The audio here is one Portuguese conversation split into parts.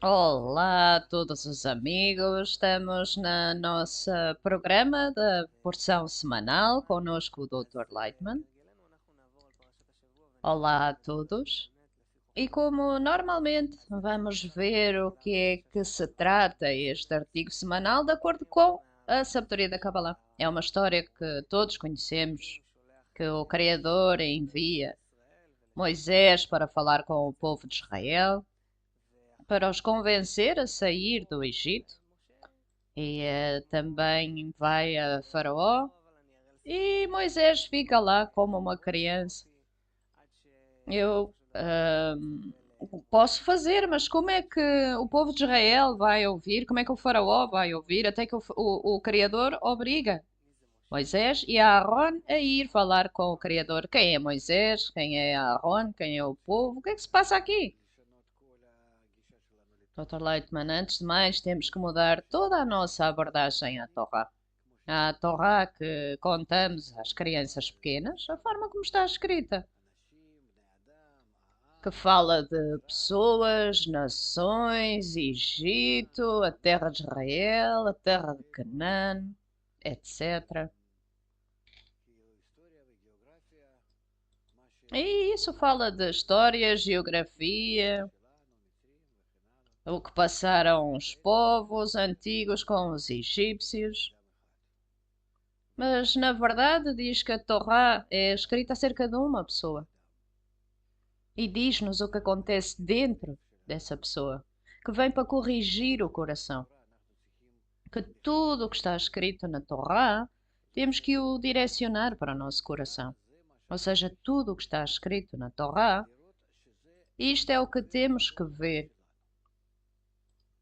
Olá a todos os amigos, estamos na nossa programa da porção semanal, conosco o Dr. Lightman. Olá a todos. E como normalmente vamos ver o que é que se trata este artigo semanal de acordo com a sabedoria da Kabbalah. É uma história que todos conhecemos, que o Criador envia Moisés para falar com o povo de Israel, para os convencer a sair do Egito. E também vai a Faraó e Moisés fica lá como uma criança. Eu posso fazer, mas como é que o povo de Israel vai ouvir? Como é que o Faraó vai ouvir? Até que o Criador obriga Moisés e Aarón a ir falar com o Criador. Quem é Moisés? Quem é Aarón? Quem é o povo? O que é que se passa aqui? Dr. Leitman, antes de mais, temos que mudar toda a nossa abordagem à Torá. A Torá que contamos às crianças pequenas, a forma como está escrita, que fala de pessoas, nações, Egito, a terra de Israel, a terra de Canaã, etc. E isso fala de história, geografia, o que passaram os povos antigos com os egípcios. Mas na verdade diz que a Torá é escrita acerca de uma pessoa. E diz-nos o que acontece dentro dessa pessoa, que vem para corrigir o coração. Que tudo o que está escrito na Torá temos que o direcionar para o nosso coração. Ou seja, tudo o que está escrito na Torá, isto é o que temos que ver.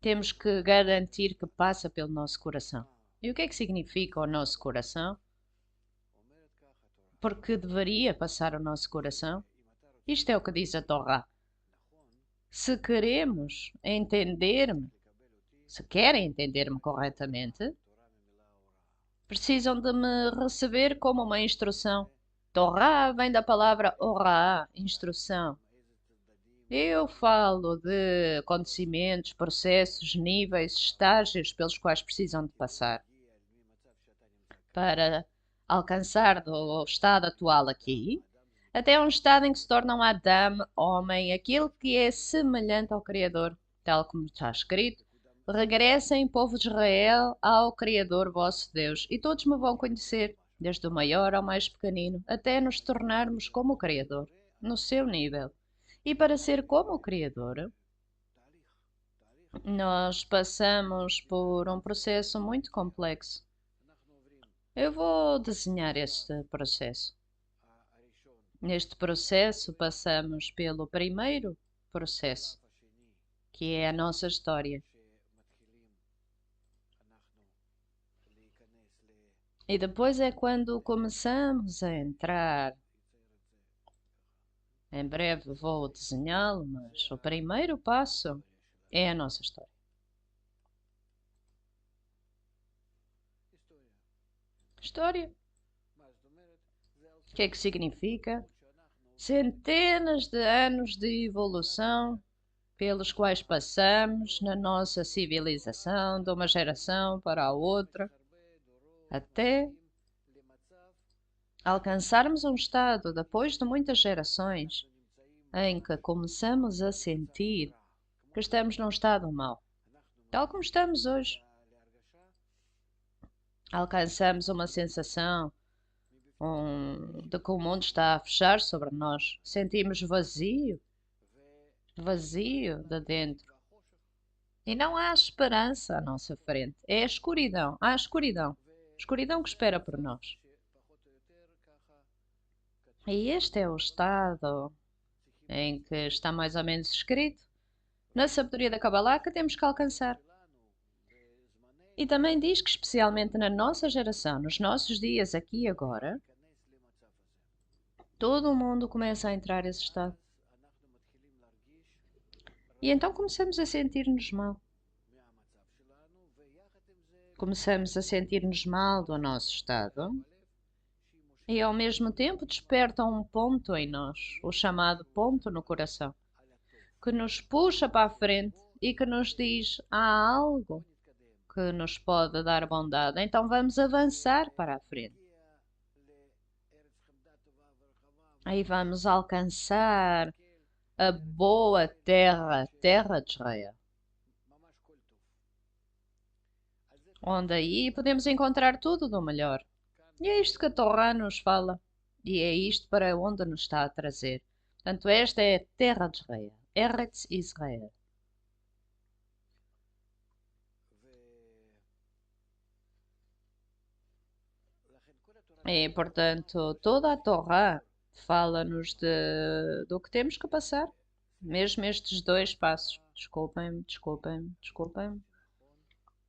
Temos que garantir que passa pelo nosso coração. E o que é que significa o nosso coração? Porque deveria passar o nosso coração? Isto é o que diz a Torá. Se queremos entender-me, se querem entender-me corretamente, precisam de me receber como uma instrução. Torá vem da palavra orá, instrução. Eu falo de acontecimentos, processos, níveis, estágios pelos quais precisam de passar para alcançar do estado atual aqui até um estado em que se tornam Adam, homem, aquilo que é semelhante ao Criador, tal como está escrito. Regressem, povo de Israel, ao Criador vosso Deus, e todos me vão conhecer, desde o maior ao mais pequenino, até nos tornarmos como o Criador, no seu nível. E para ser como o Criador, nós passamos por um processo muito complexo. Eu vou desenhar este processo. Neste processo, passamos pelo primeiro processo, que é a nossa história. E depois é quando começamos a entrar. Em breve vou desenhá-lo, mas o primeiro passo é a nossa história. História. O que é que significa? Centenas de anos de evolução pelos quais passamos na nossa civilização de uma geração para a outra, até alcançarmos um estado, depois de muitas gerações, em que começamos a sentir que estamos num estado mau, tal como estamos hoje. Alcançamos uma sensação de que o mundo está a fechar sobre nós. Sentimos vazio, vazio de dentro. E não há esperança à nossa frente. É a escuridão. Há a escuridão. Escuridão que espera por nós. E este é o estado em que está mais ou menos escrito na sabedoria da Kabbalah que temos que alcançar. E também diz que, especialmente na nossa geração, nos nossos dias aqui e agora, todo o mundo começa a entrar nesse estado. E então começamos a sentir-nos mal. Começamos a sentir-nos mal do nosso estado e ao mesmo tempo desperta um ponto em nós, o chamado ponto no coração, que nos puxa para a frente e que nos diz: há algo que nos pode dar bondade, então vamos avançar para a frente. Aí vamos alcançar a boa terra, terra de Israel, onde aí podemos encontrar tudo do melhor. E é isto que a Torá nos fala, e é isto para onde nos está a trazer. Portanto, esta é a terra de Israel, Eretz Israel. E, portanto, toda a Torá fala-nos do que temos que passar. Mesmo estes dois passos. Desculpem-me, desculpem-me, desculpem-me.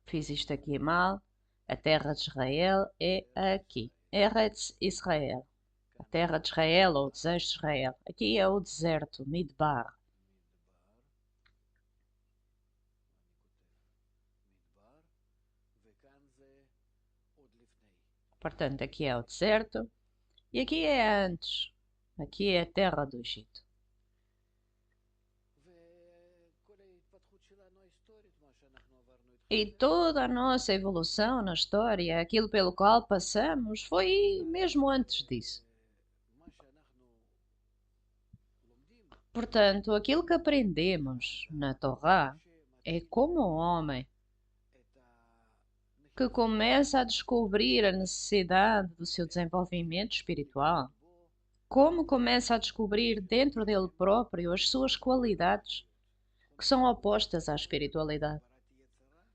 Fiz isto aqui mal. A terra de Israel é aqui. Eretz Israel. A terra de Israel ou o desejo de Israel. Aqui é o deserto, Midbar. Portanto, aqui é o deserto e aqui é antes. Aqui é a terra do Egito. E toda a nossa evolução na história, aquilo pelo qual passamos, foi mesmo antes disso. Portanto, aquilo que aprendemos na Torá é como um homem que começa a descobrir a necessidade do seu desenvolvimento espiritual, como começa a descobrir dentro dele próprio as suas qualidades, que são opostas à espiritualidade.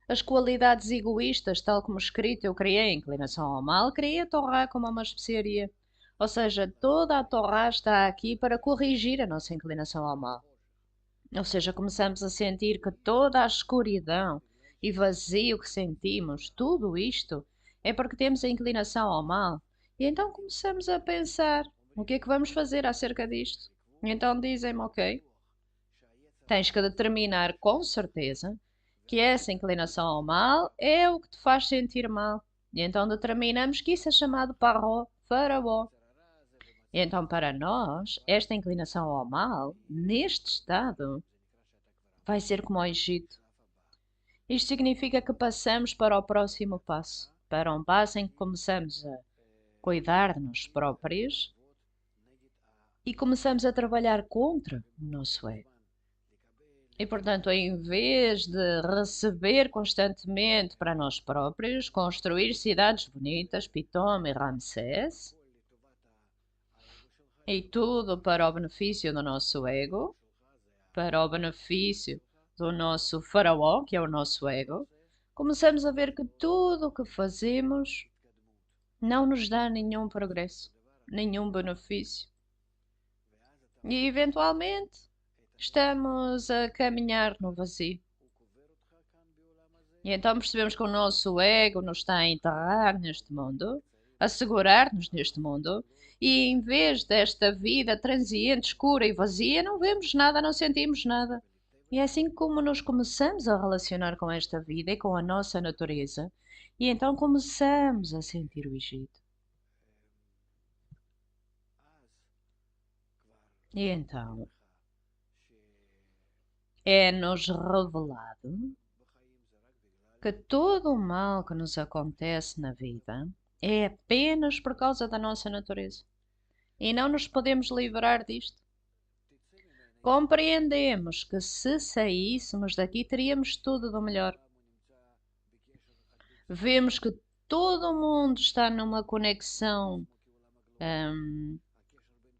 As qualidades egoístas, tal como escrito, eu criei a inclinação ao mal, criei a Torá como uma especiaria. Ou seja, toda a Torá está aqui para corrigir a nossa inclinação ao mal. Ou seja, começamos a sentir que toda a escuridão e vazio que sentimos, tudo isto, é porque temos a inclinação ao mal. E então começamos a pensar, o que é que vamos fazer acerca disto? E então dizem-me, ok, tens que determinar com certeza que essa inclinação ao mal é o que te faz sentir mal. E então determinamos que isso é chamado paró, faraó. E então, para nós, esta inclinação ao mal, neste estado, vai ser como o Egito. Isto significa que passamos para o próximo passo, para um passo em que começamos a cuidar de nós próprios e começamos a trabalhar contra o nosso ego. E, portanto, em vez de receber constantemente para nós próprios, construir cidades bonitas, Pitom e Ramsés, e tudo para o benefício do nosso ego, para o benefício do nosso faraó, que é o nosso ego, começamos a ver que tudo o que fazemos não nos dá nenhum progresso, nenhum benefício. E, eventualmente, estamos a caminhar no vazio. E então percebemos que o nosso ego nos está a enterrar neste mundo, a segurar-nos neste mundo, e em vez desta vida transiente, escura e vazia, não vemos nada, não sentimos nada. E é assim como nos começamos a relacionar com esta vida e com a nossa natureza, e então começamos a sentir o Egito. E então é-nos revelado que todo o mal que nos acontece na vida é apenas por causa da nossa natureza. E não nos podemos livrar disto. Compreendemos que se saíssemos daqui teríamos tudo do melhor. Vemos que todo o mundo está numa conexão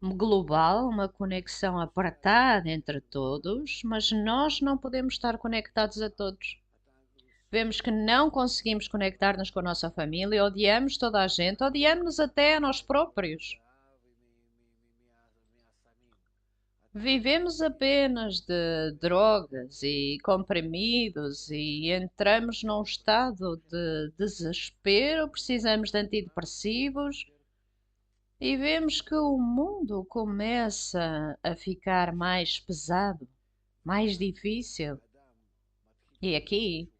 global, uma conexão apertada entre todos, mas nós não podemos estar conectados a todos. Vemos que não conseguimos conectar-nos com a nossa família, odiamos toda a gente, odiamos-nos até a nós próprios. Vivemos apenas de drogas e comprimidos e entramos num estado de desespero, precisamos de antidepressivos e vemos que o mundo começa a ficar mais pesado, mais difícil. E aqui,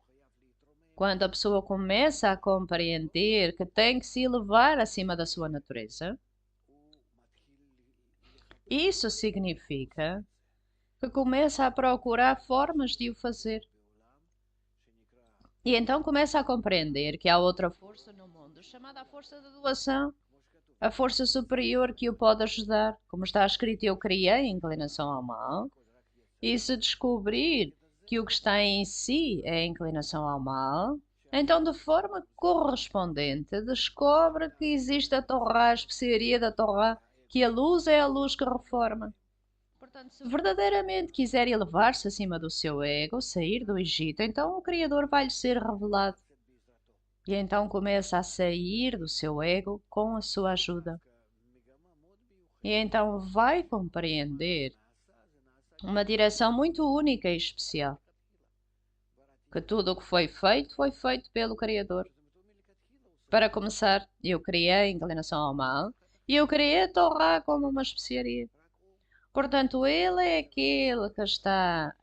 quando a pessoa começa a compreender que tem que se elevar acima da sua natureza, isso significa que começa a procurar formas de o fazer. E então começa a compreender que há outra força no mundo, chamada a força da doação, a força superior que o pode ajudar. Como está escrito, eu criei a inclinação ao mal. E se descobrir que o que está em si é a inclinação ao mal, então de forma correspondente descobre que existe a Torá, a especiaria da Torá, que a luz é a luz que reforma. Portanto, se verdadeiramente quiser elevar-se acima do seu ego, sair do Egito, então o Criador vai-lhe ser revelado. E então começa a sair do seu ego com a sua ajuda. E então vai compreender uma direção muito única e especial. Que tudo o que foi feito pelo Criador. Para começar, eu criei a inclinação ao mal e eu criei a Torá como uma especiaria. Portanto, ele é aquele que está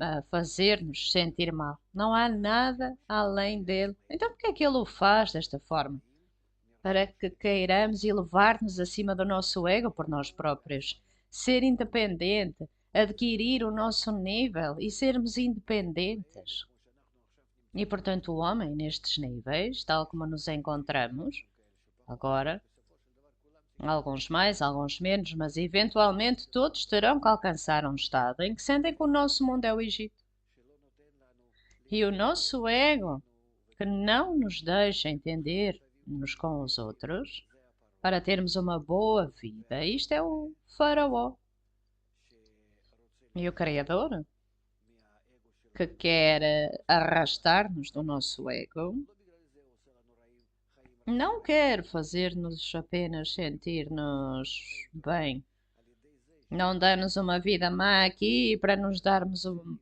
a fazer-nos sentir mal. Não há nada além dele. Então, por que é que ele o faz desta forma? Para que queiramos elevar-nos acima do nosso ego por nós próprios, ser independente, adquirir o nosso nível e sermos independentes. E, portanto, o homem, nestes níveis, tal como nos encontramos agora, alguns mais, alguns menos, mas eventualmente todos terão que alcançar um estado em que sentem que o nosso mundo é o Egito. E o nosso ego, que não nos deixa entender uns com os outros, para termos uma boa vida, isto é o faraó. E o Criador, que quer arrastar-nos do nosso ego, não quer fazer-nos apenas sentir-nos bem. Não dá-nos uma vida má aqui para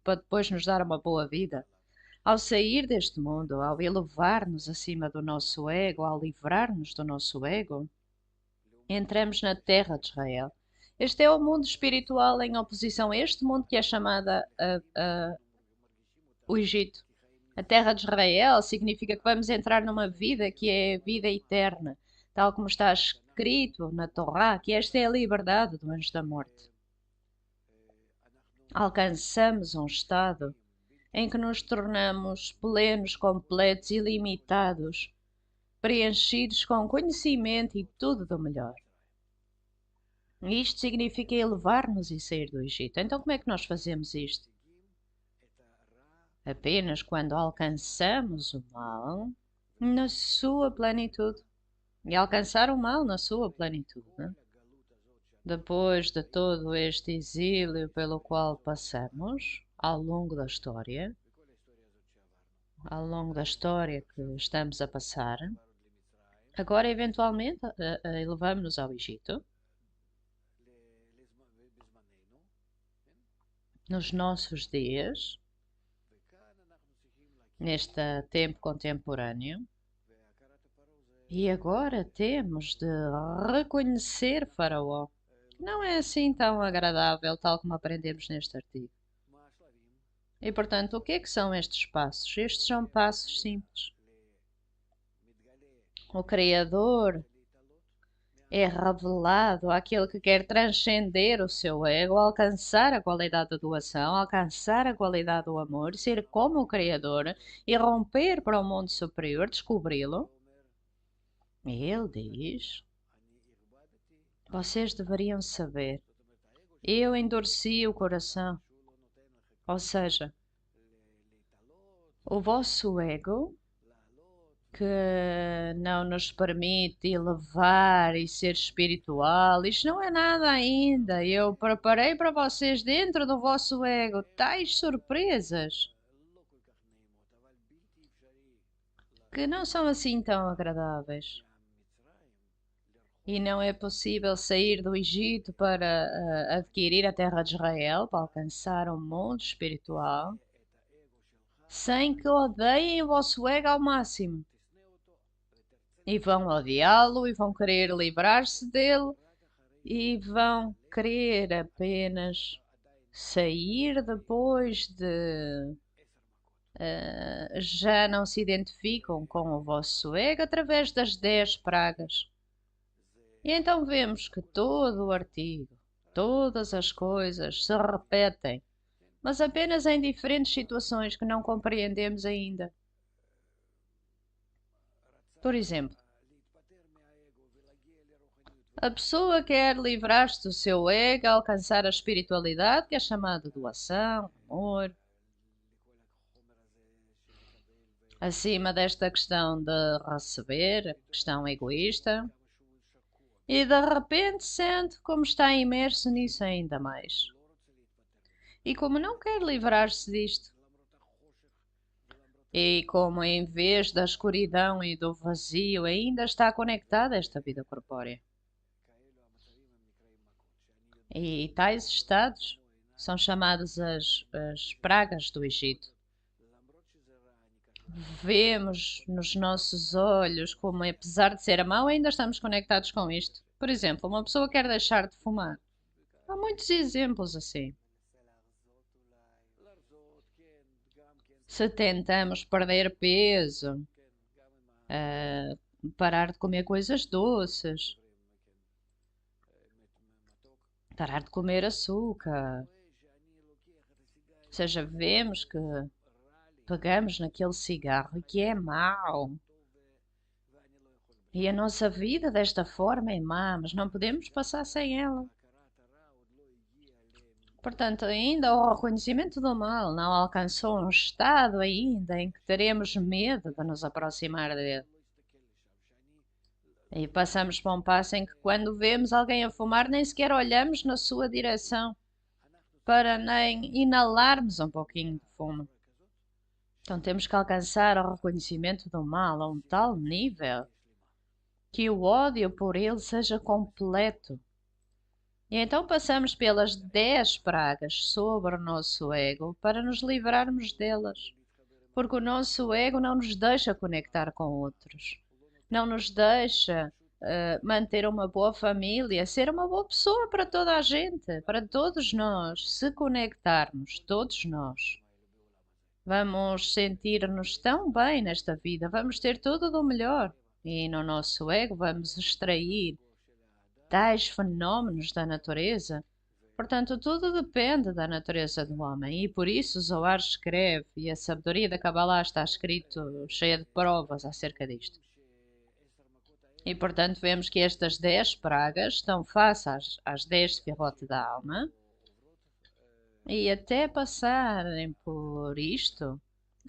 para depois nos dar uma boa vida. Ao sair deste mundo, ao elevar-nos acima do nosso ego, ao livrar-nos do nosso ego, entramos na terra de Israel. Este é o mundo espiritual em oposição a este mundo que é chamada o Egito. A terra de Israel significa que vamos entrar numa vida que é vida eterna, tal como está escrito na Torá, que esta é a liberdade do anjo da morte. Alcançamos um estado em que nos tornamos plenos, completos, ilimitados, preenchidos com conhecimento e tudo do melhor. Isto significa elevar-nos e sair do Egito. Então, como é que nós fazemos isto? Apenas quando alcançamos o mal na sua plenitude. E alcançar o mal na sua plenitude. Depois de todo este exílio pelo qual passamos ao longo da história, que estamos a passar, agora eventualmente elevamos-nos ao Egito, nos nossos dias, neste tempo contemporâneo, e agora temos de reconhecer Faraó. Não é assim tão agradável, tal como aprendemos neste artigo. E portanto, o que é que são estes passos? Estes são passos simples. O Criador é revelado àquele que quer transcender o seu ego, alcançar a qualidade da doação, alcançar a qualidade do amor, ser como o Criador e romper para o mundo superior, descobri-lo. E ele diz: vocês deveriam saber, eu endureci o coração. Ou seja, o vosso ego que não nos permite elevar e ser espiritual. Isto não é nada ainda. Eu preparei para vocês dentro do vosso ego tais surpresas que não são assim tão agradáveis. E não é possível sair do Egito para adquirir a terra de Israel, para alcançar o mundo espiritual, sem que odeiem o vosso ego ao máximo. E vão odiá-lo e vão querer livrar-se dele e vão querer apenas sair depois de já não se identificam com o vosso ego através das 10 pragas. E então vemos que todo o artigo, todas as coisas se repetem, mas apenas em diferentes situações que não compreendemos ainda. Por exemplo, a pessoa quer livrar-se do seu ego, alcançar a espiritualidade, que é chamada doação, amor, acima desta questão de receber, questão egoísta, e de repente sente como está imerso nisso ainda mais. E como não quer livrar-se disto, e como em vez da escuridão e do vazio ainda está conectada a esta vida corpórea. E tais estados são chamados as pragas do Egito. Vemos nos nossos olhos como, apesar de ser mau, ainda estamos conectados com isto. Por exemplo, uma pessoa quer deixar de fumar. Há muitos exemplos assim. Se tentamos perder peso, parar de comer coisas doces, parar de comer açúcar. Ou seja, vemos que pegamos naquele cigarro que é mau. E a nossa vida desta forma é má, mas não podemos passar sem ela. Portanto, ainda o reconhecimento do mal não alcançou um estado ainda em que teremos medo de nos aproximar dele. E passamos para um passo em que, quando vemos alguém a fumar, nem sequer olhamos na sua direção para nem inalarmos um pouquinho de fumo. Então temos que alcançar o reconhecimento do mal a um tal nível que o ódio por ele seja completo. E então passamos pelas 10 pragas sobre o nosso ego para nos livrarmos delas. Porque o nosso ego não nos deixa conectar com outros. Não nos deixa manter uma boa família, ser uma boa pessoa para toda a gente, para todos nós. Se conectarmos, todos nós, vamos sentir-nos tão bem nesta vida, vamos ter tudo do melhor. E no nosso ego vamos extrair tais fenómenos da natureza. Portanto, tudo depende da natureza do homem, e por isso Zohar escreve, e a sabedoria da Kabbalah está escrito cheia de provas acerca disto. E portanto vemos que estas 10 pragas estão face às 10 sefirot da alma, e até passarem por isto,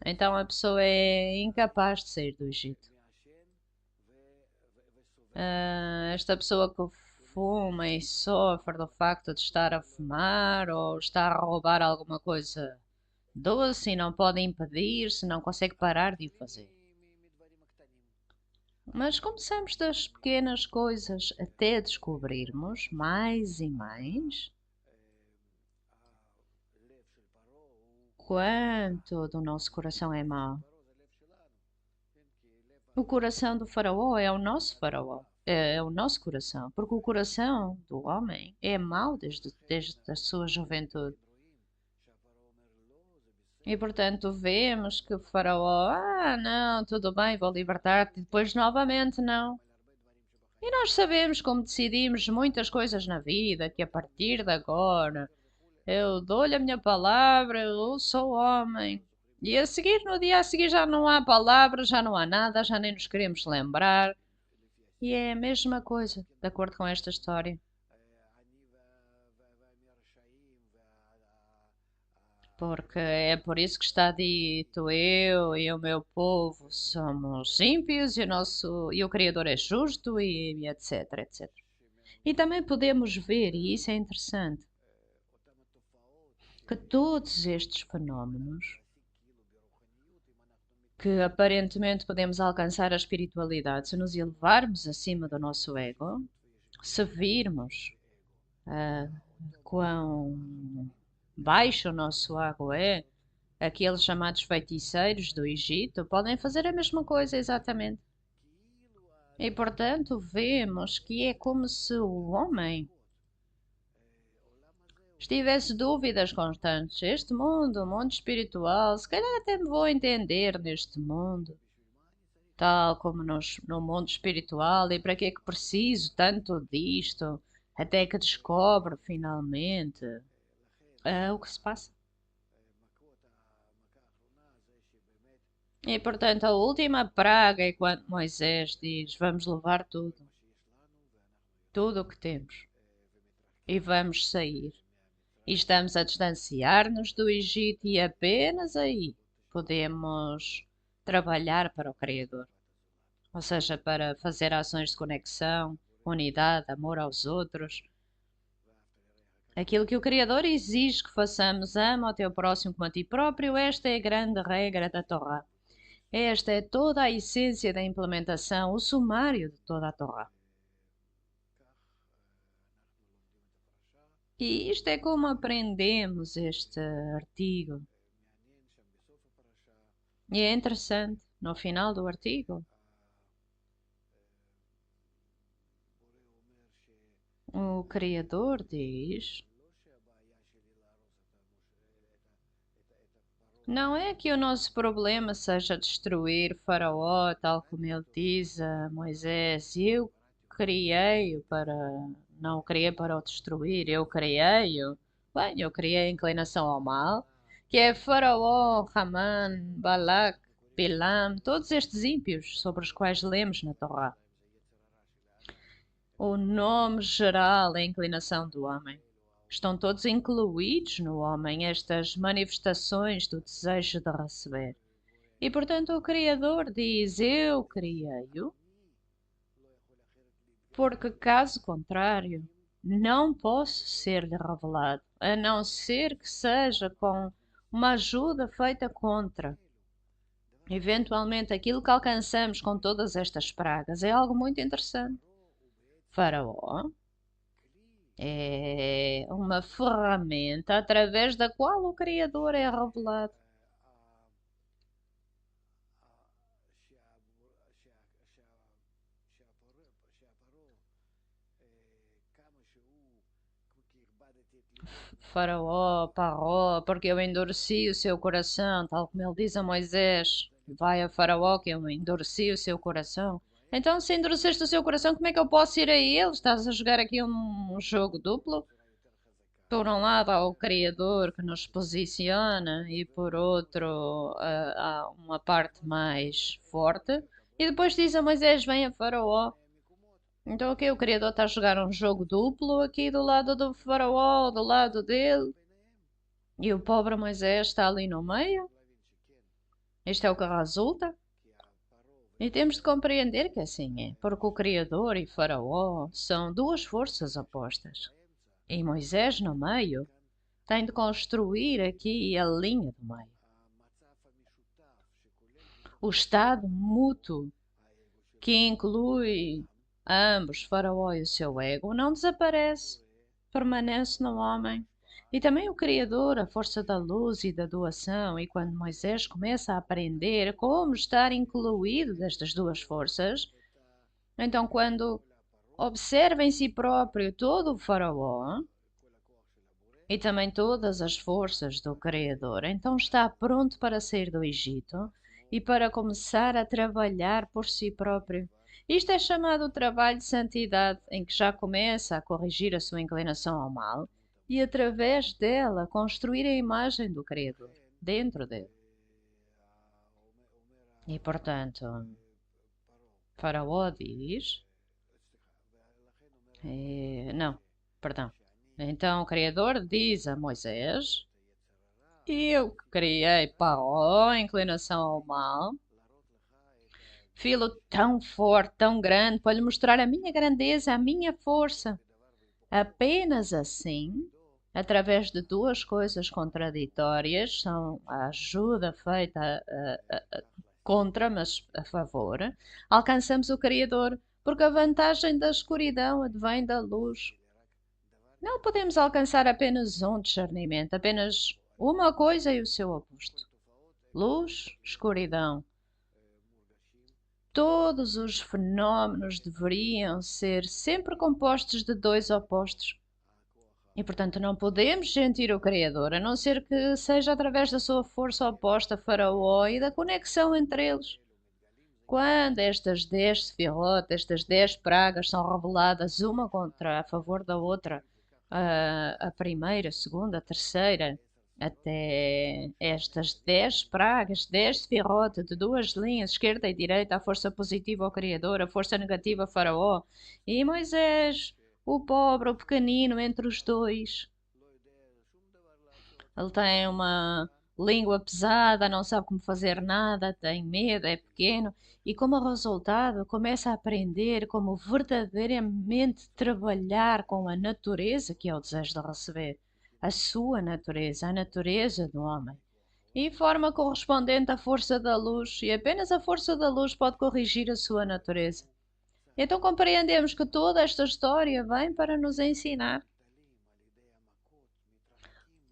então a pessoa é incapaz de sair do Egito. Esta pessoa que fuma e sofre do facto de estar a fumar ou está a roubar alguma coisa doce e não pode impedir-se, não consegue parar de o fazer. Mas começamos das pequenas coisas até descobrirmos mais e mais quanto do nosso coração é mau. O coração do faraó é o nosso faraó, é o nosso coração, porque o coração do homem é mau desde a sua juventude. E portanto vemos que o faraó, não, tudo bem, vou libertar-te, e depois novamente não. E nós sabemos como decidimos muitas coisas na vida, que a partir de agora eu dou-lhe a minha palavra, eu sou homem. E a seguir, no dia a seguir, já não há palavras, já não há nada, já nem nos queremos lembrar. E é a mesma coisa, de acordo com esta história. Porque é por isso que está dito: eu e o meu povo somos ímpios e o Criador é justo e etc, etc. E também podemos ver, e isso é interessante, que todos estes fenómenos que aparentemente podemos alcançar a espiritualidade se nos elevarmos acima do nosso ego, se virmos quão baixo o nosso ego é, aqueles chamados feiticeiros do Egito podem fazer a mesma coisa exatamente. E portanto vemos que é como se o homem tivesse dúvidas constantes. Este mundo, o mundo espiritual, se calhar até me vou entender neste mundo, tal como no mundo espiritual, e para que é que preciso tanto disto, até que descobre finalmente o que se passa. E portanto, a última praga é quando Moisés diz: Vamos levar tudo, tudo o que temos, e vamos sair. E estamos a distanciar-nos do Egito, e apenas aí podemos trabalhar para o Criador. Ou seja, para fazer ações de conexão, unidade, amor aos outros. Aquilo que o Criador exige que façamos: ama o teu próximo como a ti próprio. Esta é a grande regra da Torá. Esta é toda a essência da implementação, o sumário de toda a Torá. E isto é como aprendemos este artigo. E é interessante, no final do artigo, o Criador diz: Não é que o nosso problema seja destruir Faraó, tal como ele diz a Moisés. Eu criei-o para. Não o criei para o destruir, eu criei-o. Bem, eu criei a inclinação ao mal, que é Faraó, Haman, Balac, Bilam, todos estes ímpios sobre os quais lemos na Torá. O nome geral é a inclinação do homem. Estão todos incluídos no homem estas manifestações do desejo de receber. E portanto o Criador diz: Eu criei-o, porque caso contrário, não posso ser-lhe revelado, a não ser que seja com uma ajuda feita contra. Eventualmente, aquilo que alcançamos com todas estas pragas é algo muito interessante. Faraó é uma ferramenta através da qual o Criador é revelado. Faraó, Paró, porque eu endureci o seu coração, tal como ele diz a Moisés. Vai a Faraó que eu endureci o seu coração. Então, se endureceste o seu coração, como é que eu posso ir a ele? Estás a jogar aqui um jogo duplo? Por um lado há o Criador que nos posiciona e por outro há uma parte mais forte. E depois diz a Moisés, vem a Faraó. Então o que? O Criador está a jogar um jogo duplo aqui do lado do Faraó, do lado dele. E o pobre Moisés está ali no meio. Isto é o que resulta. E temos de compreender que assim é, porque o Criador e Faraó são duas forças opostas. E Moisés no meio tem de construir aqui a linha do meio. O estado mútuo, que inclui ambos, Faraó e o seu ego, não desaparece, permanece no homem. E também o Criador, a força da luz e da doação, e quando Moisés começa a aprender como estar incluído destas duas forças, então quando observa em si próprio todo o Faraó e também todas as forças do Criador, então está pronto para sair do Egito e para começar a trabalhar por si próprio. Isto é chamado trabalho de santidade, em que já começa a corrigir a sua inclinação ao mal e, através dela, construir a imagem do Criador dentro dele. E, portanto, Faraó diz: não, perdão. Então o Criador diz a Moisés: Eu que criei Paró, a inclinação ao mal, filo tão forte, tão grande, para lhe mostrar a minha grandeza, a minha força. Apenas assim, através de duas coisas contraditórias, são a ajuda feita contra, mas a favor, alcançamos o Criador, porque a vantagem da escuridão advém da luz. Não podemos alcançar apenas um discernimento, apenas uma coisa e o seu oposto. Luz, escuridão. Todos os fenómenos deveriam ser sempre compostos de dois opostos. E, portanto, não podemos sentir o Criador, a não ser que seja através da sua força oposta a Faraó e da conexão entre eles. Quando estas 10 sefirot, estas 10 pragas são reveladas uma contra a favor da outra, a primeira, a segunda, a terceira, até estas 10 pragas, 10 sefirot de duas linhas, esquerda e direita, a força positiva ao Criador, a força negativa ao Faraó, e Moisés, o pobre, o pequenino entre os dois. Ele tem uma língua pesada, não sabe como fazer nada, tem medo, é pequeno e, como resultado, começa a aprender como verdadeiramente trabalhar com a natureza que é o desejo de receber, a sua natureza, a natureza do homem. E forma correspondente à força da luz, e apenas a força da luz pode corrigir a sua natureza. Então compreendemos que toda esta história vem para nos ensinar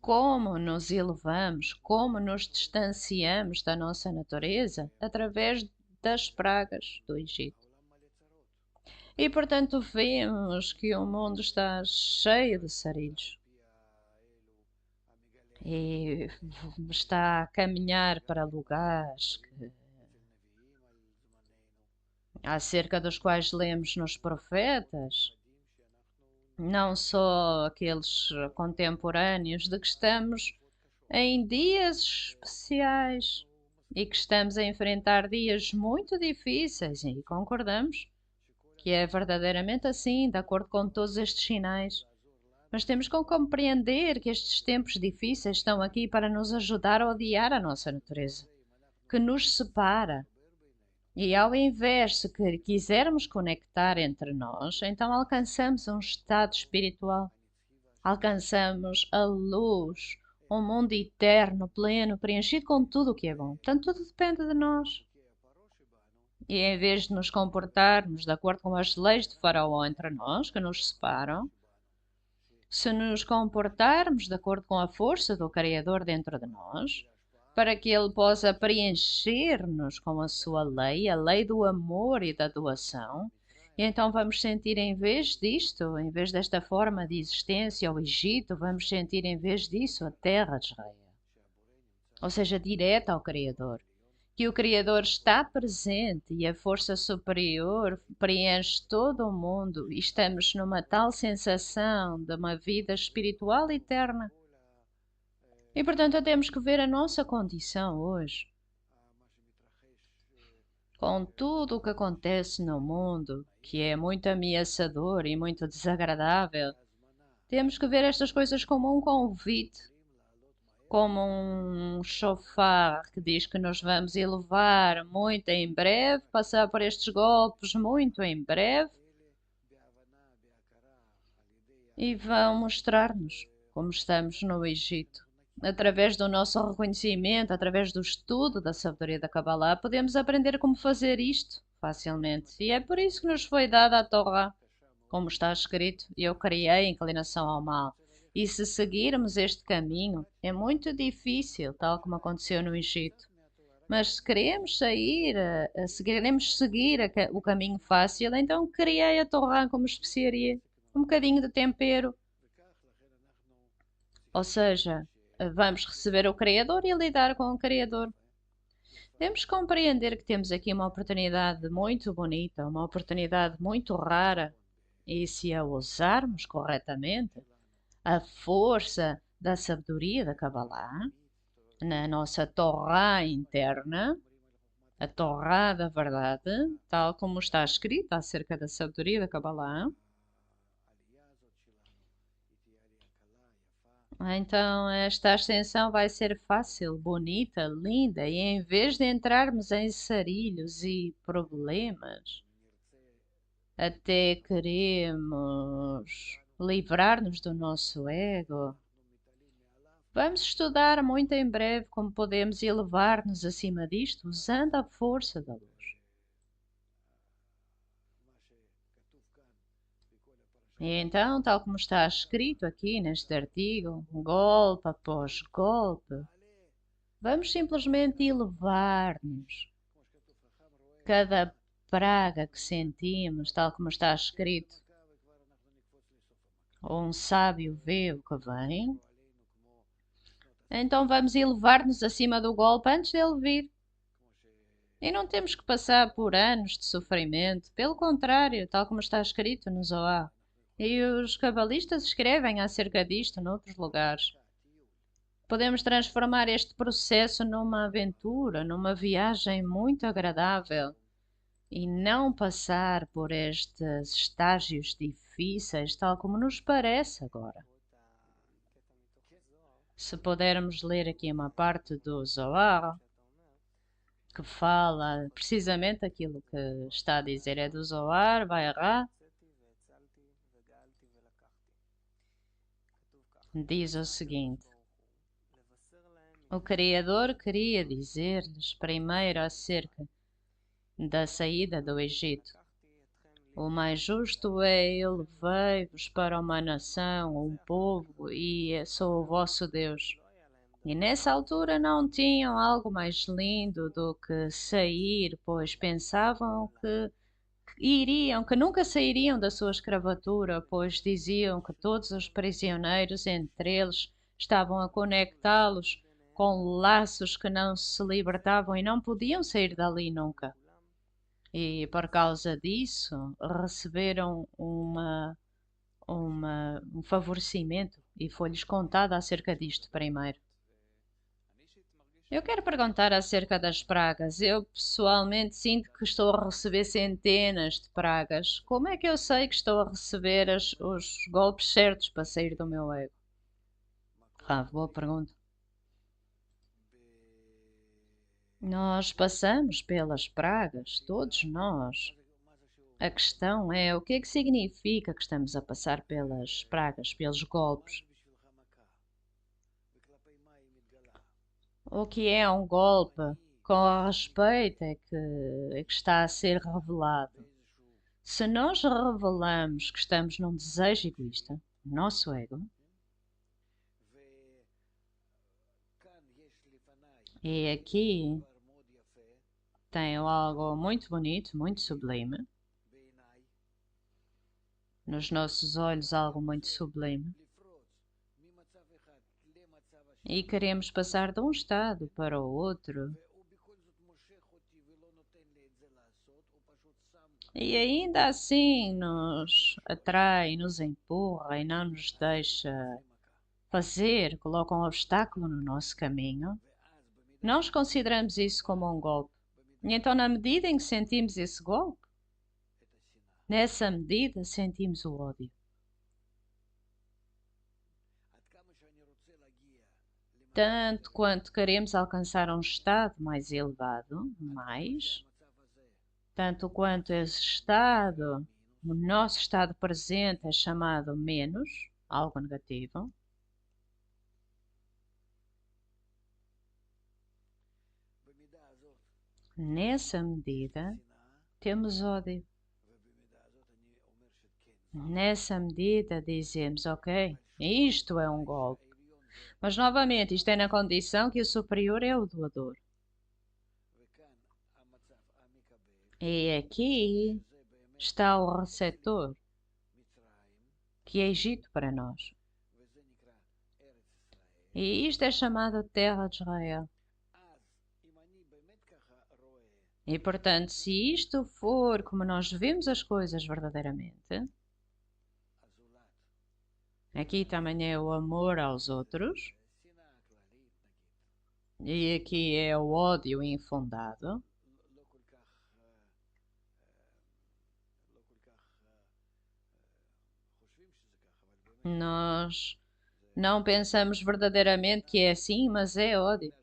como nos elevamos, como nos distanciamos da nossa natureza através das pragas do Egito. E portanto vemos que o mundo está cheio de sarilhos e está a caminhar para lugares acerca dos quais lemos nos profetas, não só aqueles contemporâneos, de que estamos em dias especiais e que estamos a enfrentar dias muito difíceis, e concordamos que é verdadeiramente assim, de acordo com todos estes sinais. Mas temos que compreender que estes tempos difíceis estão aqui para nos ajudar a odiar a nossa natureza, que nos separa. E ao invés de que quisermos conectar entre nós, então alcançamos um estado espiritual. Alcançamos a luz, um mundo eterno, pleno, preenchido com tudo o que é bom. Portanto, tudo depende de nós. E em vez de nos comportarmos de acordo com as leis de Faraó entre nós, que nos separam, se nos comportarmos de acordo com a força do Criador dentro de nós, para que Ele possa preencher-nos com a sua lei, a lei do amor e da doação, e então vamos sentir, em vez disto, em vez desta forma de existência, o Egito, vamos sentir, em vez disso, a terra de Israel. Ou seja, direta ao Criador. Que o Criador está presente e a força superior preenche todo o mundo e estamos numa tal sensação de uma vida espiritual eterna. E portanto temos que ver a nossa condição hoje. Com tudo o que acontece no mundo, que é muito ameaçador e muito desagradável, temos que ver estas coisas como um convite, como um chofar que diz que nos vamos elevar muito em breve, passar por estes golpes muito em breve, e vão mostrar-nos como estamos no Egito. Através do nosso reconhecimento, através do estudo da sabedoria da Kabbalah, podemos aprender como fazer isto facilmente. E é por isso que nos foi dada a Torá. Como está escrito, eu criei a inclinação ao mal. E se seguirmos este caminho, é muito difícil, tal como aconteceu no Egito. Mas se queremos se queremos seguir o caminho fácil, então criei a Torá como especiaria, um bocadinho de tempero. Ou seja, vamos receber o Criador e lidar com o Criador. Temos que compreender que temos aqui uma oportunidade muito bonita, uma oportunidade muito rara, e se a usarmos corretamente, a força da sabedoria da Kabbalah, na nossa Torá interna, a Torá da verdade, tal como está escrita acerca da sabedoria da Kabbalah, então esta ascensão vai ser fácil, bonita, linda, e em vez de entrarmos em sarilhos e problemas, até queremos livrar-nos do nosso ego. Vamos estudar muito em breve como podemos elevar-nos acima disto usando a força da luz. E então, tal como está escrito aqui neste artigo, golpe após golpe, vamos simplesmente elevar-nos. Cada praga que sentimos, tal como está escrito, um sábio vê o que vem, então vamos elevar-nos acima do golpe antes dele vir. E não temos que passar por anos de sofrimento, pelo contrário, tal como está escrito no Zohar. E os cabalistas escrevem acerca disto noutros lugares. Podemos transformar este processo numa aventura, numa viagem muito agradável e não passar por estes estágios difíceis, tal como nos parece agora. Se pudermos ler aqui uma parte do Zohar, que fala precisamente aquilo que está a dizer, é do Zohar, Vairá, diz o seguinte: o Criador queria dizer-lhes primeiro acerca da saída do Egito. O mais justo é: Ele veio-vos para uma nação, um povo, e sou o vosso Deus. E nessa altura não tinham algo mais lindo do que sair, pois pensavam que nunca sairiam da sua escravatura, pois diziam que todos os prisioneiros entre eles estavam a conectá-los com laços que não se libertavam e não podiam sair dali nunca. E por causa disso receberam um favorecimento e foi-lhes contado acerca disto primeiro. Eu quero perguntar acerca das pragas. Eu pessoalmente sinto que estou a receber centenas de pragas. Como é que eu sei que estou a receber os golpes certos para sair do meu ego? Boa pergunta. Nós passamos pelas pragas, todos nós. A questão é o que é que significa que estamos a passar pelas pragas, pelos golpes. O que é um golpe com respeito é que está a ser revelado. Se nós revelamos que estamos num desejo egoísta, o nosso ego, e aqui tem algo muito bonito, muito sublime, nos nossos olhos algo muito sublime, e queremos passar de um estado para o outro, e ainda assim nos atrai, nos empurra e não nos deixa fazer, coloca um obstáculo no nosso caminho. Nós consideramos isso como um golpe. E então, na medida em que sentimos esse golpe, nessa medida sentimos o ódio. Tanto quanto queremos alcançar um estado mais elevado, tanto quanto esse estado, o nosso estado presente é chamado menos, algo negativo. Nessa medida, temos ódio. Nessa medida, dizemos: ok, isto é um golpe. Mas, novamente, isto é na condição que o superior é o doador. E aqui está o receptor, que é Egito para nós. E isto é chamado Terra de Israel. E, portanto, se isto for como nós vemos as coisas verdadeiramente, aqui também é o amor aos outros, e aqui é o ódio infundado. Nós não pensamos verdadeiramente que é assim, mas é ódio,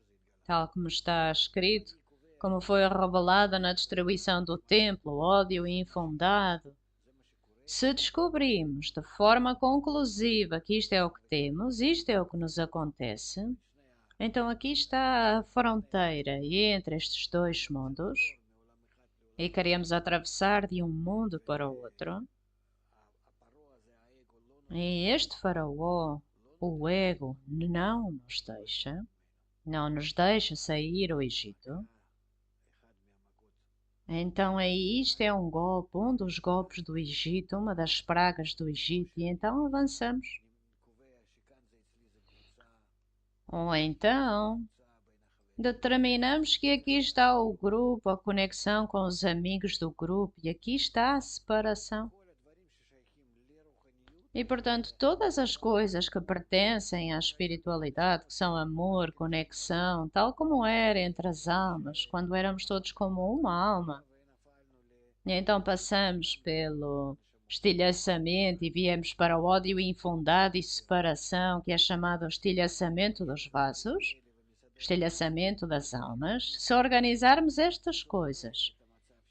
tal como está escrito, como foi revelado na destruição do templo, ódio infundado. Se descobrimos de forma conclusiva que isto é o que temos, isto é o que nos acontece, então aqui está a fronteira entre estes dois mundos e queremos atravessar de um mundo para o outro. E este faraó, o ego, não nos deixa sair o Egito. Então aí isto é um golpe, um dos golpes do Egito, uma das pragas do Egito, e então avançamos. Ou então determinamos que aqui está o grupo, a conexão com os amigos do grupo, e aqui está a separação. E portanto, todas as coisas que pertencem à espiritualidade, que são amor, conexão, tal como era entre as almas, quando éramos todos como uma alma, e então passamos pelo estilhaçamento e viemos para o ódio infundado e separação, que é chamado estilhaçamento dos vasos, estilhaçamento das almas. Se organizarmos estas coisas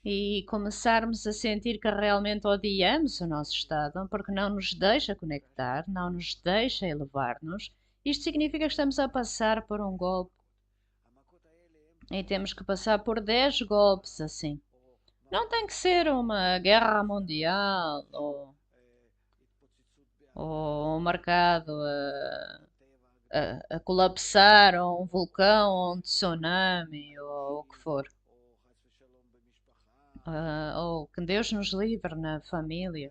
e começarmos a sentir que realmente odiamos o nosso estado, porque não nos deixa conectar, não nos deixa elevar-nos, isto significa que estamos a passar por um golpe e temos que passar por 10 golpes assim. Não tem que ser uma guerra mundial ou um mercado a colapsar, ou um vulcão, ou um tsunami, ou o que for. Ou que Deus nos livre na família.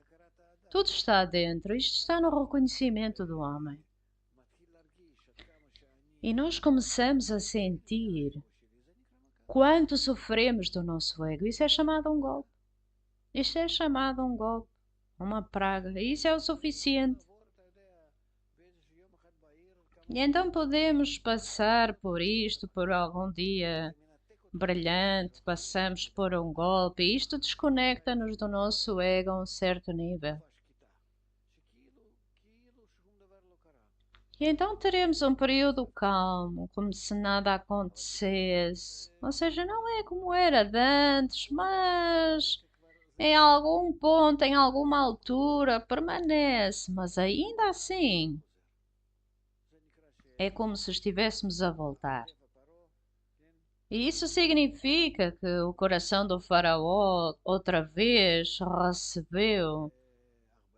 Tudo está dentro, isto está no reconhecimento do homem. E nós começamos a sentir quanto sofremos do nosso ego. Isso é chamado um golpe. Isto é chamado um golpe, uma praga. E isso é o suficiente. E então podemos passar por isto, por algum dia brilhante, passamos por um golpe, e isto desconecta-nos do nosso ego a um certo nível. E então teremos um período calmo, como se nada acontecesse. Ou seja, não é como era de antes, mas em algum ponto, em alguma altura, permanece. Mas ainda assim, é como se estivéssemos a voltar. E isso significa que o coração do faraó outra vez recebeu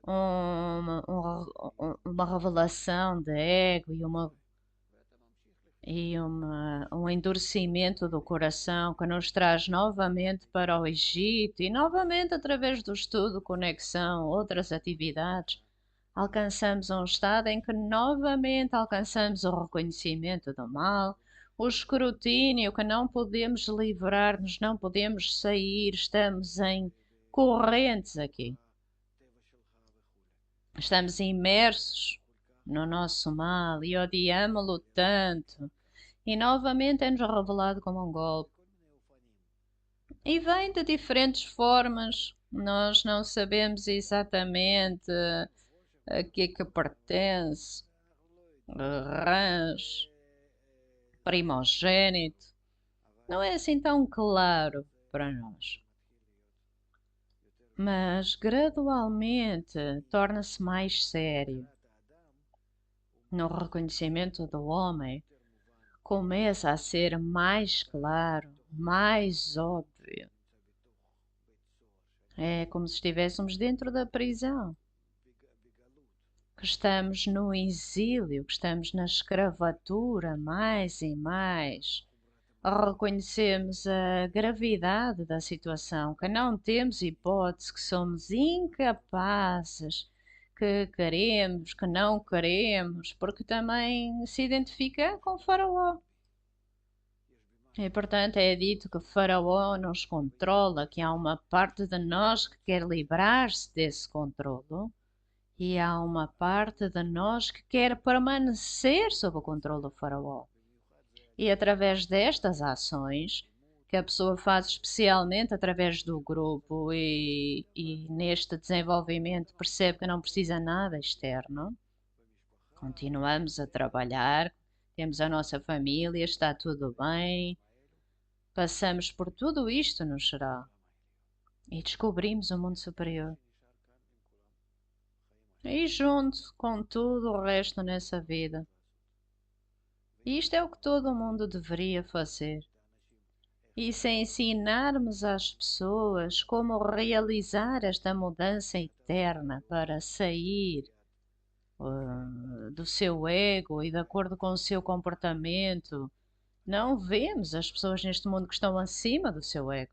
uma revelação de ego um endurecimento do coração que nos traz novamente para o Egito e novamente através do estudo, conexão, outras atividades, alcançamos um estado em que novamente alcançamos o reconhecimento do mal, o escrutínio que não podemos livrar-nos, não podemos sair, estamos em correntes aqui. Estamos imersos no nosso mal e odiamo-lo tanto. E novamente é-nos revelado como um golpe. E vem de diferentes formas. Nós não sabemos exatamente a que é que pertence. Rãs, primogênito. Não é assim tão claro para nós. Mas gradualmente torna-se mais sério. No reconhecimento do homem, começa a ser mais claro, mais óbvio. É como se estivéssemos dentro da prisão, que estamos no exílio, que estamos na escravatura mais e mais. Reconhecemos a gravidade da situação, que não temos hipótese, que somos incapazes, que queremos, que não queremos, porque também se identifica com o Faraó. E portanto é dito que o Faraó nos controla, que há uma parte de nós que quer livrar-se desse controlo e há uma parte de nós que quer permanecer sob o controle do Faraó. E através destas ações que a pessoa faz especialmente através do grupo e neste desenvolvimento percebe que não precisa nada externo, continuamos a trabalhar, temos a nossa família, está tudo bem, passamos por tudo isto no geral e descobrimos o mundo superior. E junto com tudo o resto nessa vida. E isto é o que todo mundo deveria fazer. E se ensinarmos às pessoas como realizar esta mudança interna para sair do seu ego e de acordo com o seu comportamento, não vemos as pessoas neste mundo que estão acima do seu ego.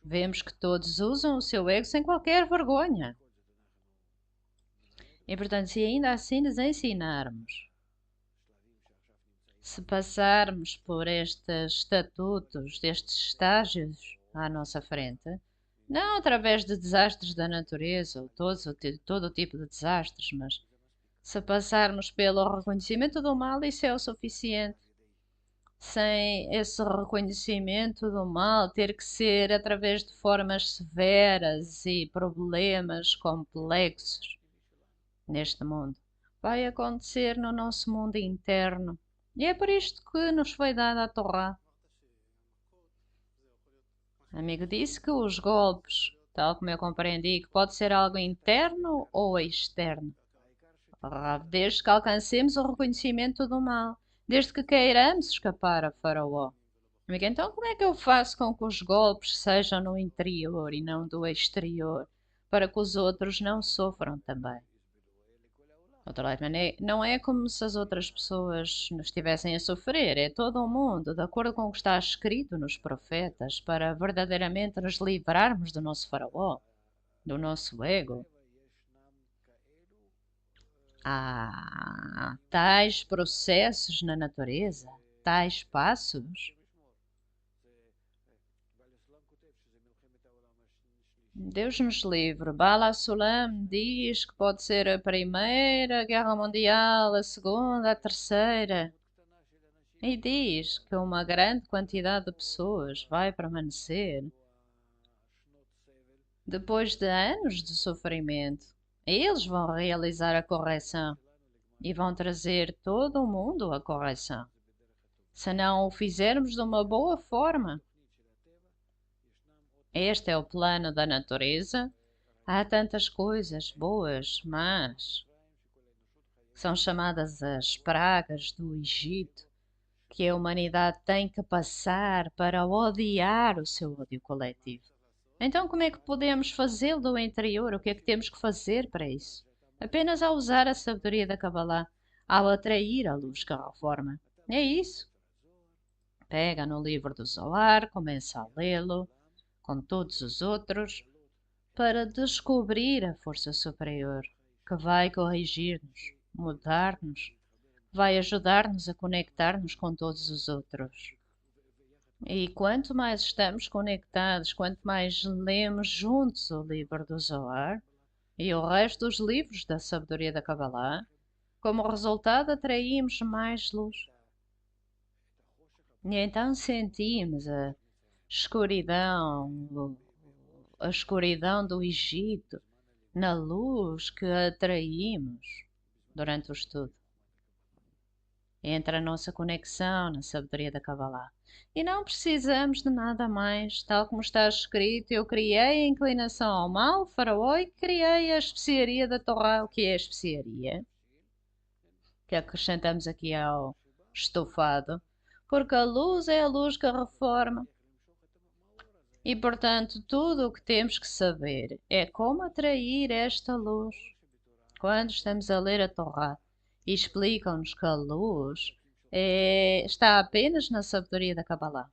Vemos que todos usam o seu ego sem qualquer vergonha. E portanto, se ainda assim nos ensinarmos, se passarmos por estes estatutos, destes estágios à nossa frente, Não através de desastres da natureza, ou todo o tipo de desastres, mas se passarmos pelo reconhecimento do mal, isso é o suficiente. Sem esse reconhecimento do mal ter que ser através de formas severas e problemas complexos neste mundo. Vai acontecer no nosso mundo interno. E é por isto que nos foi dada a Torá. Amigo disse que os golpes, tal como eu compreendi, que pode ser algo interno ou externo. Desde que alcancemos o reconhecimento do mal, desde que queiramos escapar a Faraó. Amiga, então como é que eu faço com que os golpes sejam no interior e não do exterior, para que os outros não sofram também? Outra lado, não é como se as outras pessoas nos estivessem a sofrer, é todo o mundo, de acordo com o que está escrito nos profetas, para verdadeiramente nos livrarmos do nosso faraó, do nosso ego. Há tais processos na natureza, tais passos. Deus nos livre. Bala Sulam diz que pode ser a Primeira Guerra Mundial, a Segunda, a Terceira. E diz que uma grande quantidade de pessoas vai permanecer depois de anos de sofrimento. Eles vão realizar a correção e vão trazer todo o mundo à correção. Se não o fizermos de uma boa forma, este é o plano da natureza. Há tantas coisas boas, mas são chamadas as pragas do Egito, que a humanidade tem que passar para odiar o seu ódio coletivo. Então, como é que podemos fazê-lo do interior? O que é que temos que fazer para isso? Apenas ao usar a sabedoria da Kabbalah, ao atrair a luz que a reforma. É isso. Pega no livro do Zohar, começa a lê-lo, com todos os outros, para descobrir a força superior que vai corrigir-nos, mudar-nos, vai ajudar-nos a conectar-nos com todos os outros. E quanto mais estamos conectados, quanto mais lemos juntos o livro do Zohar e o resto dos livros da sabedoria da Kabbalah, como resultado atraímos mais luz. E então sentimos escuridão, a escuridão do Egito na luz que atraímos durante o estudo. Entra a nossa conexão na sabedoria da Kabbalah. E não precisamos de nada mais, tal como está escrito, eu criei a inclinação ao mal, faraó, e criei a especiaria da Torá. O que é a especiaria? Que acrescentamos aqui ao estofado. Porque a luz é a luz que reforma. E, portanto, tudo o que temos que saber é como atrair esta luz. Quando estamos a ler a Torá e explicam-nos que a luz está apenas na sabedoria da Kabbalah.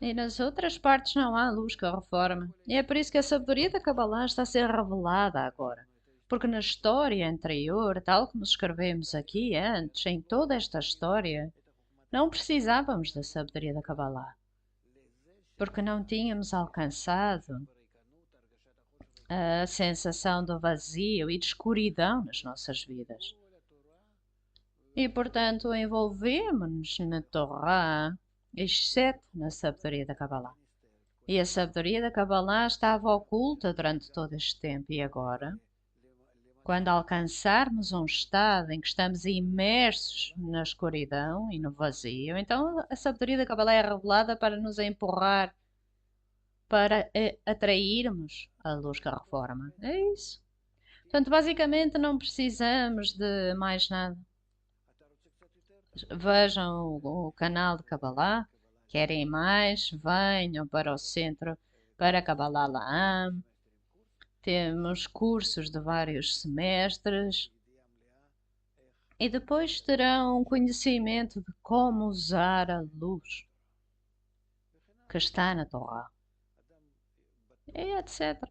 E nas outras partes não há luz que a reforma. E é por isso que a sabedoria da Kabbalah está a ser revelada agora. Porque na história anterior, tal como escrevemos aqui antes, em toda esta história, não precisávamos da sabedoria da Kabbalah. Porque não tínhamos alcançado a sensação do vazio e de escuridão nas nossas vidas. E, portanto, envolvemos-nos na Torá, exceto na sabedoria da Kabbalah. E a sabedoria da Kabbalah estava oculta durante todo este tempo. E agora, quando alcançarmos um estado em que estamos imersos na escuridão e no vazio, então a sabedoria da Kabbalah é revelada para nos empurrar, para atrairmos a luz que a reforma. É isso. Portanto, basicamente não precisamos de mais nada. Vejam o canal de Kabbalah. Querem mais? Venham para o centro para Kabbalah Laam. Temos cursos de vários semestres. E depois terão conhecimento de como usar a luz que está na Torá. E etc.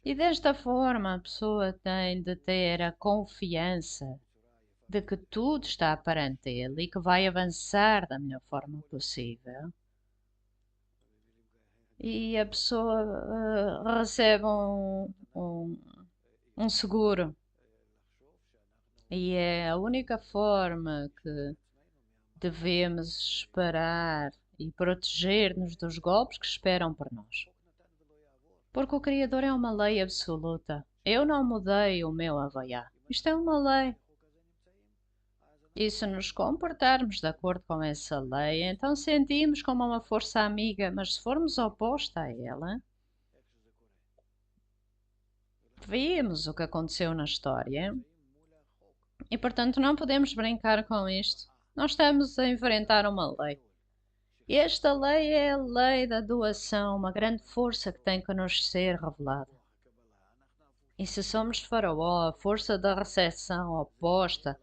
E desta forma a pessoa tem de ter a confiança de que tudo está perante ele e que vai avançar da melhor forma possível. e a pessoa recebe um seguro. E é a única forma que devemos esperar e proteger-nos dos golpes que esperam por nós. Porque o Criador é uma lei absoluta. Eu não mudei o meu havaiá. Isto é uma lei. E se nos comportarmos de acordo com essa lei, então sentimos como uma força amiga, mas se formos oposta a ela, vimos o que aconteceu na história e, portanto, não podemos brincar com isto. Nós estamos a enfrentar uma lei. E esta lei é a lei da doação, uma grande força que tem que nos ser revelada. E se somos Faraó, a força da recepção oposta,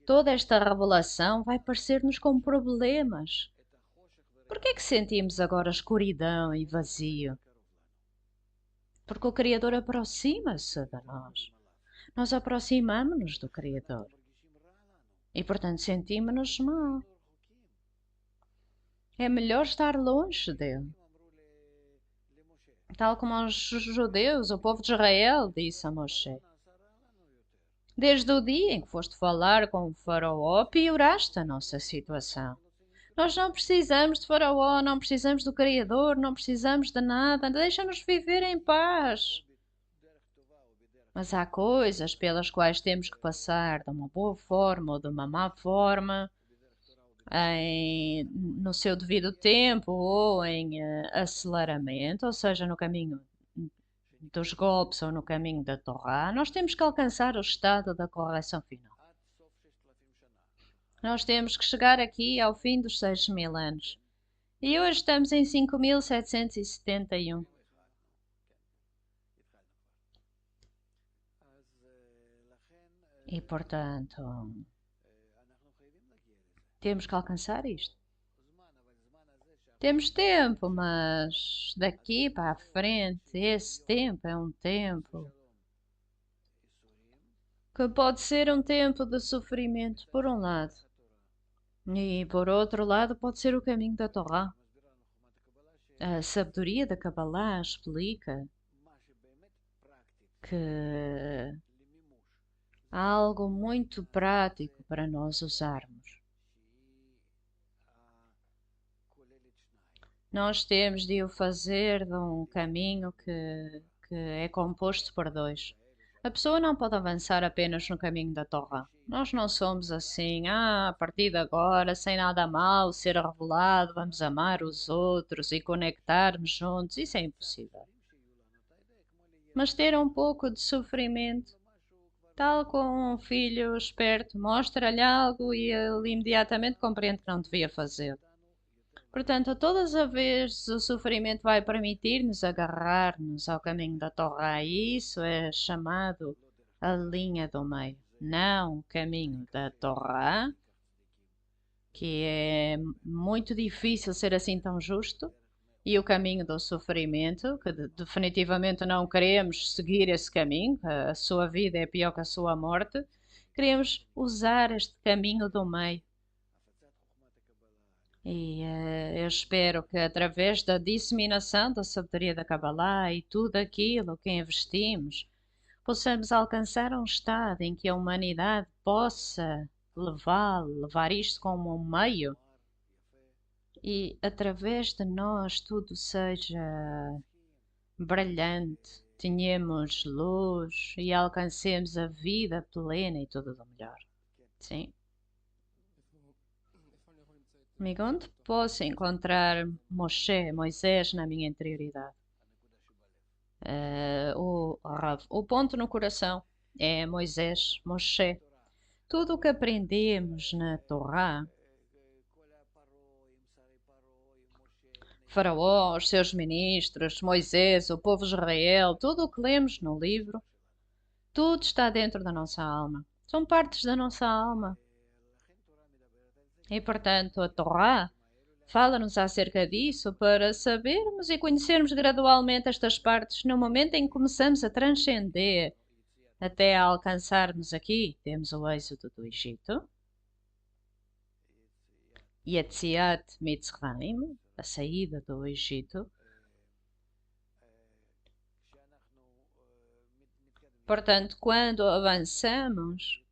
toda esta revelação vai parecer-nos com problemas. Por que é que sentimos agora escuridão e vazio? Porque o Criador aproxima-se de nós. Nós aproximamos-nos do Criador. E, portanto, sentimos-nos mal. É melhor estar longe dele. Tal como os judeus, o povo de Israel, disse a Moshe. Desde o dia em que foste falar com o faraó, pioraste a nossa situação. Nós não precisamos de faraó, não precisamos do Criador, não precisamos de nada. Deixa-nos viver em paz. Mas há coisas pelas quais temos que passar de uma boa forma ou de uma má forma, no seu devido tempo ou em aceleramento, ou seja, no caminho dos golpes ou no caminho da Torá, nós temos que alcançar o estado da correção final. Nós temos que chegar aqui ao fim dos 6.000 anos. E hoje estamos em 5.771. E, portanto, temos que alcançar isto. Temos tempo, mas daqui para a frente, esse tempo é um tempo que pode ser um tempo de sofrimento, por um lado, e por outro lado, pode ser o caminho da Torá. A sabedoria da Kabbalah explica que há algo muito prático para nós usarmos. Nós temos de o fazer de um caminho que é composto por dois. A pessoa não pode avançar apenas no caminho da Torá. Nós não somos assim, a partir de agora, sem nada mal ser revelado, vamos amar os outros e conectar-nos juntos. Isso é impossível. Mas ter um pouco de sofrimento, tal como um filho esperto, mostra-lhe algo e ele imediatamente compreende que não devia fazer. Portanto, todas as vezes o sofrimento vai permitir-nos agarrar-nos ao caminho da Torá, e isso é chamado a linha do meio. Não o caminho da Torá, que é muito difícil ser assim tão justo, e o caminho do sofrimento, que definitivamente não queremos seguir esse caminho, a sua vida é pior que a sua morte, queremos usar este caminho do meio. E eu espero que através da disseminação da sabedoria da Kabbalah e tudo aquilo que investimos, possamos alcançar um estado em que a humanidade possa levar isto como um meio e através de nós tudo seja brilhante, tenhamos luz e alcancemos a vida plena e tudo do melhor. Sim. Amigo, onde posso encontrar Moisés na minha interioridade? O ponto no coração é Moisés, Moshe. Tudo o que aprendemos na Torá, Faraó, os seus ministros, Moisés, o povo de Israel, tudo o que lemos no livro, tudo está dentro da nossa alma. São partes da nossa alma. E, portanto, a Torá fala-nos acerca disso para sabermos e conhecermos gradualmente estas partes no momento em que começamos a transcender até a alcançarmos aqui. Temos o êxodo do Egito, Yetziat Mitzrayim, a saída do Egito, Portanto, quando avançamos,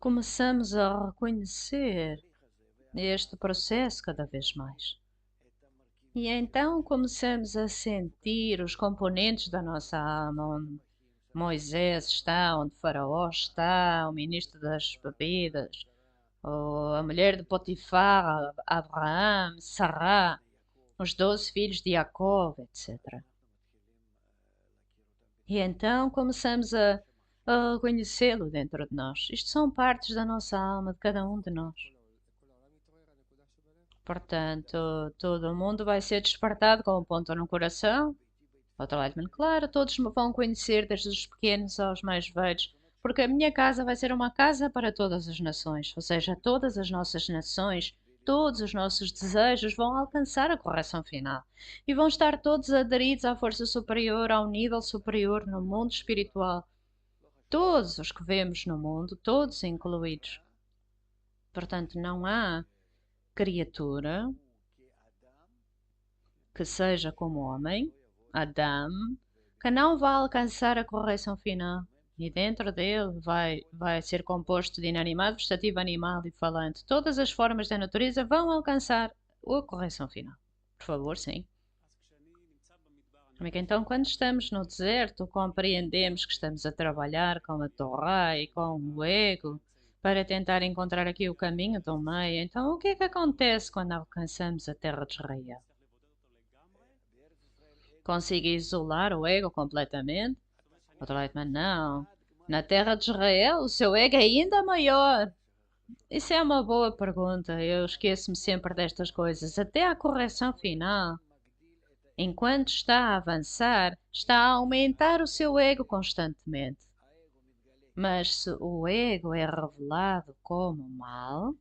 começamos a reconhecer este processo cada vez mais. E então começamos a sentir os componentes da nossa alma, onde Moisés está, onde Faraó está, o ministro das bebidas, ou a mulher de Potifar, Abraão, Sará, os 12 filhos de Jacó, etc. E então começamos a reconhecê-lo dentro de nós. Isto são partes da nossa alma, de cada um de nós. Portanto, todo mundo vai ser despertado com um ponto no coração. Outra Lightman, claro, todos me vão conhecer, desde os pequenos aos mais velhos, porque a minha casa vai ser uma casa para todas as nações, ou seja, todas as nossas nações, todos os nossos desejos vão alcançar a correção final e vão estar todos aderidos à força superior, ao nível superior no mundo espiritual. Todos os que vemos no mundo, todos incluídos. Portanto, não há criatura que seja como homem, Adão, que não vai alcançar a correção final. E dentro dele vai ser composto de inanimado, vegetativo, animal e falante. Todas as formas da natureza vão alcançar a correção final. Por favor, sim. Então, quando estamos no deserto, compreendemos que estamos a trabalhar com a Torá e com o ego para tentar encontrar aqui o caminho do meio. Então, o que é que acontece quando alcançamos a terra de Israel? Consiga isolar o ego completamente? Outro Lightman, não. Na terra de Israel, o seu ego é ainda maior. Isso é uma boa pergunta. Eu esqueço-me sempre destas coisas. Até à correção final. Enquanto está a avançar, está a aumentar o seu ego constantemente. Mas se o ego é revelado como mal,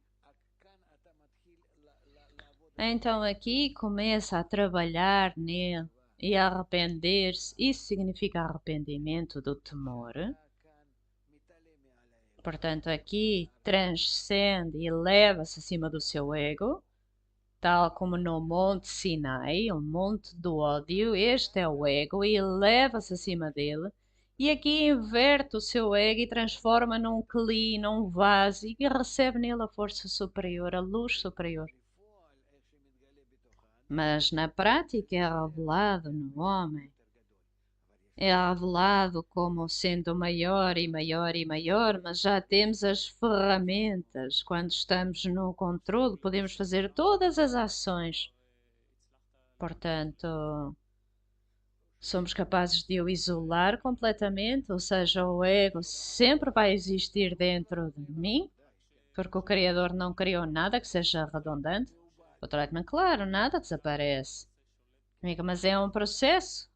então aqui começa a trabalhar nele e a arrepender-se. Isso significa arrependimento do temor. Portanto, aqui transcende e eleva-se acima do seu ego, tal como no Monte Sinai, o Monte do Ódio. Este é o ego e eleva-se acima dele. E aqui inverte o seu ego e transforma num cli, num vaso, e recebe nele a força superior, a luz superior. Mas na prática é revelado no homem. É revelado como sendo maior e maior e maior, mas já temos as ferramentas. Quando estamos no controle, podemos fazer todas as ações. Portanto, somos capazes de o isolar completamente, ou seja, o ego sempre vai existir dentro de mim, porque o Criador não criou nada que seja redundante. O Lightman, claro, nada desaparece. Amiga, mas é um processo.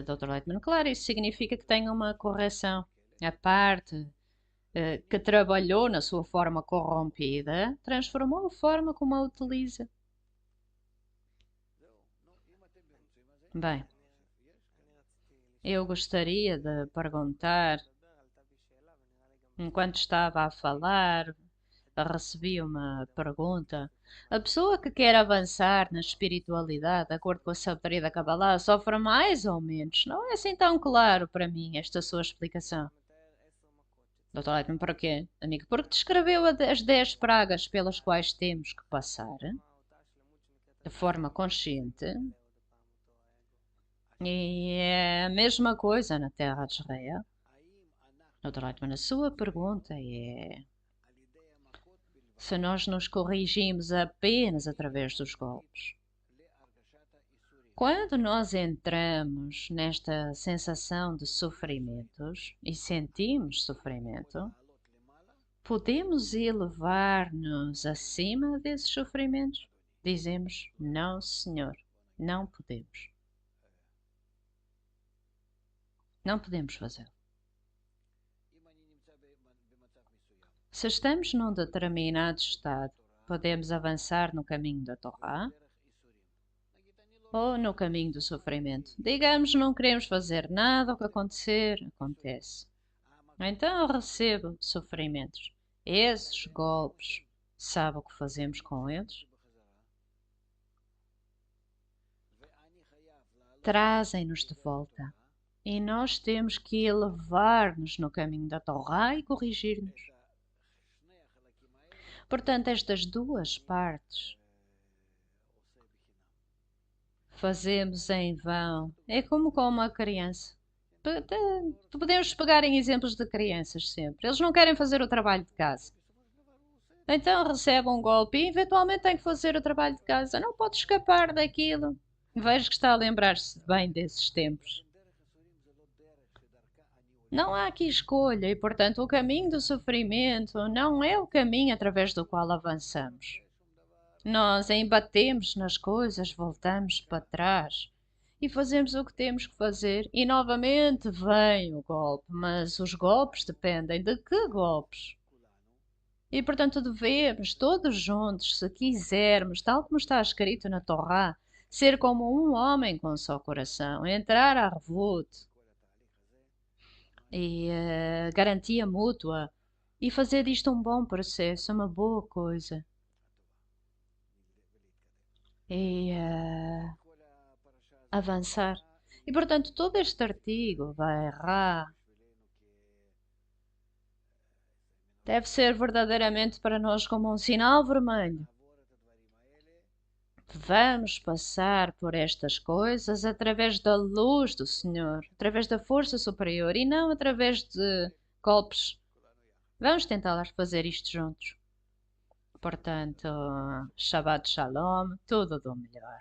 Dr. Leitman, claro, isso significa que tem uma correção. A parte que trabalhou na sua forma corrompida transformou a forma como a utiliza. Bem, eu gostaria de perguntar, enquanto estava a falar, recebi uma pergunta. A pessoa que quer avançar na espiritualidade, de acordo com a sabedoria da Kabbalah, sofre mais ou menos? Não é assim tão claro para mim esta sua explicação. Doutor Leitman, para quê, amigo? Porque descreveu as 10 pragas pelas quais temos que passar de forma consciente. E é a mesma coisa na Terra de Israel. Doutor Leitman, a sua pergunta é se nós nos corrigimos apenas através dos golpes. Quando nós entramos nesta sensação de sofrimentos e sentimos sofrimento, podemos elevar-nos acima desses sofrimentos? Dizemos, não, Senhor, não podemos. Não podemos fazê-lo. Se estamos num determinado estado, podemos avançar no caminho da Torá ou no caminho do sofrimento. Digamos, não queremos fazer nada, o que acontecer, acontece. Então eu recebo sofrimentos. Esses golpes, sabe o que fazemos com eles? trazem-nos de volta. E nós temos que elevar-nos no caminho da Torá e corrigir-nos. Portanto, estas duas partes fazemos em vão. É como com uma criança. Podemos pegar em exemplos de crianças sempre. Eles não querem fazer o trabalho de casa. Então recebe um golpe e eventualmente tem que fazer o trabalho de casa. Não pode escapar daquilo. Vejo que está a lembrar-se bem desses tempos. Não há aqui escolha e, portanto, o caminho do sofrimento não é o caminho através do qual avançamos. Nós embatemos nas coisas, voltamos para trás e fazemos o que temos que fazer e novamente vem o golpe, mas os golpes dependem de que golpes? E portanto devemos, todos juntos, se quisermos, tal como está escrito na Torá, ser como um homem com só coração, entrar à revolt e garantia mútua e fazer disto um bom processo, uma boa coisa. E avançar. E portanto todo este artigo vai errar. Deve ser verdadeiramente para nós como um sinal vermelho. Vamos passar por estas coisas através da luz do Senhor, através da força superior e não através de golpes. Vamos tentar fazer isto juntos. Portanto, Shabbat Shalom, tudo do melhor.